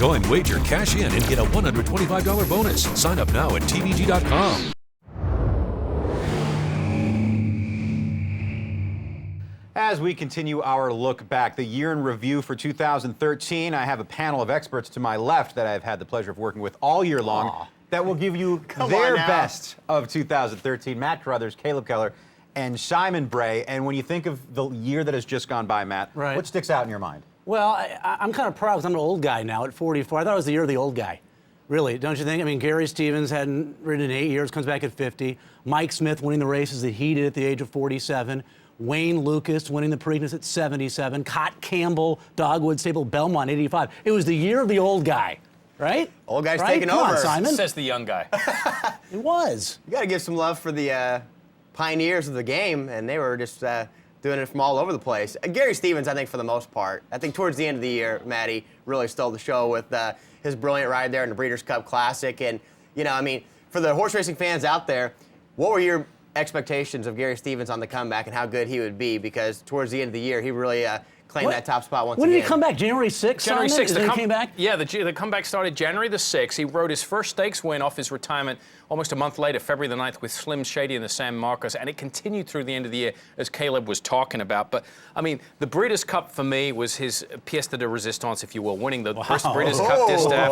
Join Wager, cash in, and get a $125 bonus. Sign up now at TVG.com. As we continue our look back, the year in review for 2013, I have a panel of experts to my left that I've had the pleasure of working with all year long that will give you their best of 2013. Matt Carruthers, Caleb Keller, and Simon Bray. And when you think of the year that has just gone by, Matt, what sticks out in your mind? Well, I'm kind of proud because I'm an old guy now at 44. I thought it was the year of the old guy. Really, don't you think? I mean, Gary Stevens hadn't ridden in 8 years, comes back at 50. Mike Smith winning the races that he did at the age of 47. Wayne Lucas winning the Preakness at 77. Cott Campbell, Dogwood Stable, Belmont, 85. It was the year of the old guy, right? Old guy's right? taking Come over. on, Simon. Says the young guy. It was. You got to give some love for the pioneers of the game, and they were just doing it from all over the place. Gary Stevens, I think, for the most part. I think towards the end of the year, Matty really stole the show with his brilliant ride there in the Breeders' Cup Classic. And, you know, I mean, for the horse racing fans out there, what were your expectations of Gary Stevens on the comeback and how good he would be? Because towards the end of the year, he really claimed that top spot once again. When did he come back? January 6th? January 6th. He came back? Yeah, the comeback started January the 6th. He rode his first stakes win off his retirement almost a month later, February the 9th, with Slim Shady and the San Marcos, and it continued through the end of the year, as Caleb was talking about. But, I mean, the Breeders' Cup for me was his pièce de résistance, if you will, winning the first Breeders' Cup distaff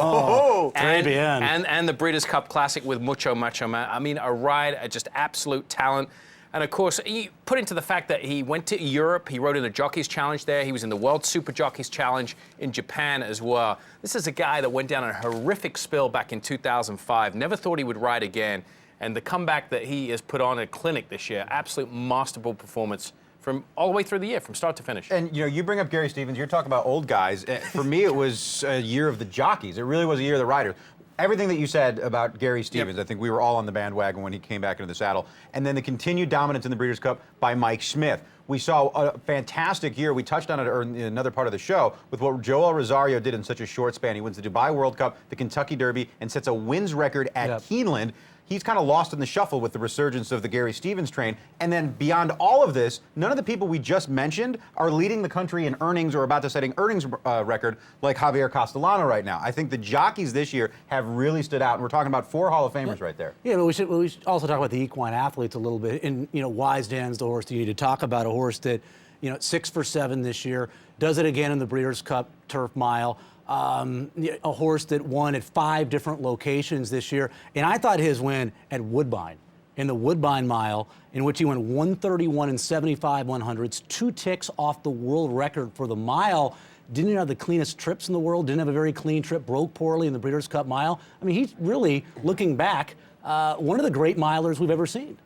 and the Breeders' Cup Classic with Mucho Macho Man. I mean, a ride, just absolute talent. And, of course, he put into the fact that he went to Europe. He rode in the Jockeys Challenge there. He was in the World Super Jockeys Challenge in Japan as well. This is a guy that went down a horrific spill back in 2005. Never thought he would ride again. And the comeback that he has put on a clinic this year, absolute masterful performance from all the way through the year, from start to finish. And, you know, you bring up Gary Stevens. You're talking about old guys. For me, it was a year of the jockeys. It really was a year of the riders. Everything that you said about Gary Stevens, I think we were all on the bandwagon when he came back into the saddle. And then the continued dominance in the Breeders' Cup by Mike Smith. We saw a fantastic year. We touched on it in another part of the show with what Joel Rosario did in such a short span. He wins the Dubai World Cup, the Kentucky Derby, and sets a wins record at Keeneland. He's kind of lost in the shuffle with the resurgence of the Gary Stevens train. And then beyond all of this, none of the people we just mentioned are leading the country in earnings or about to setting earnings record like Javier Castellano right now. I think the jockeys this year have really stood out, and we're talking about 4 Hall of Famers right there. Yeah, but we should also talk about the equine athletes a little bit. And, you know, Wisedan's the horse that you need to talk about, a horse that, you know, 6 for 7 this year, does it again in the Breeders' Cup Turf Mile. A horse that won at 5 different locations this year. And I thought his win at Woodbine, in the Woodbine Mile, in which he went 131 and 75 100ths, 2 ticks off the world record for the mile. Didn't have the cleanest trips in the world, didn't have a very clean trip, broke poorly in the Breeders' Cup Mile. I mean, he's really, looking back, one of the great milers we've ever seen.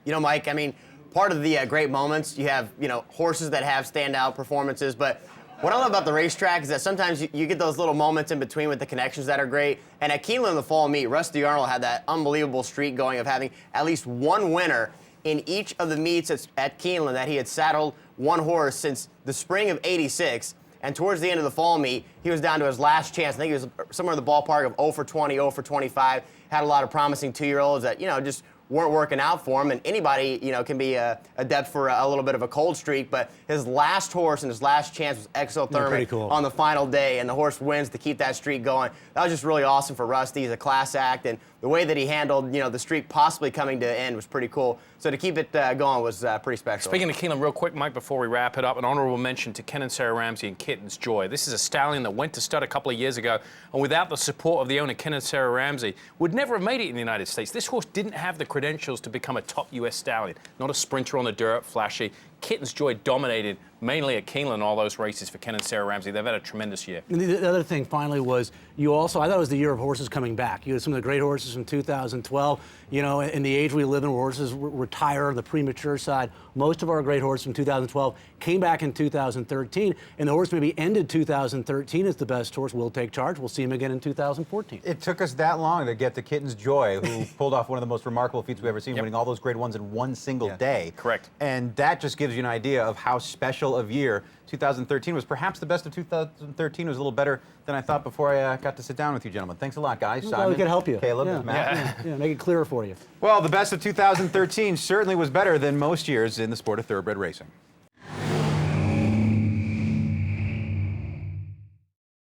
You know, Mike, I mean, part of the great moments, you have, you know, horses that have standout performances, but what I love about the racetrack is that sometimes you get those little moments in between with the connections that are great. And at Keeneland in the fall meet, Rusty Arnold had that unbelievable streak going of having at least one winner in each of the meets at Keeneland that he had saddled one horse since the spring of '86. And towards the end of the fall meet, he was down to his last chance. I think he was somewhere in the ballpark of 0 for 20, 0 for 25. Had a lot of promising 2-year-olds that, you know, just weren't working out for him, and anybody, you know, can be adept for a little bit of a cold streak, but his last horse and his last chance was exothermic on the final day, and the horse wins to keep that streak going. That was just really awesome for Rusty. He's a class act, and the way that he handled, you know, the streak possibly coming to an end was pretty cool. So to keep it going was pretty special. Speaking of Keeneland, real quick, Mike, before we wrap it up, an honorable mention to Ken and Sarah Ramsey and Kitten's Joy. This is a stallion that went to stud a couple of years ago, and without the support of the owner, Ken and Sarah Ramsey, would never have made it in the United States. This horse didn't have the credentials to become a top U.S. stallion. Not a sprinter on the dirt, flashy. Kitten's Joy dominated mainly at Keeneland all those races for Ken and Sarah Ramsey. They've had a tremendous year. And the other thing, finally, was you also, I thought it was the year of horses coming back. You had some of the great horses from 2012. You know, in the age we live in, where horses retire on the premature side, most of our great horses from 2012 came back in 2013, and the horse maybe ended 2013 as the best horse. Will take charge. We'll see him again in 2014. It took us that long to get to Kitten's Joy, who pulled off one of the most remarkable feats we've ever seen, winning all those grade 1s in one single day. Correct. And that just gives you an idea of how special of year 2013 was. Perhaps the best of 2013 was a little better than I thought before I got to sit down with you gentlemen. Thanks a lot, guys. Well, Simon, we could help you. Caleb, Matt. Yeah, make it clearer for you. Well, the best of 2013 certainly was better than most years in the sport of thoroughbred racing.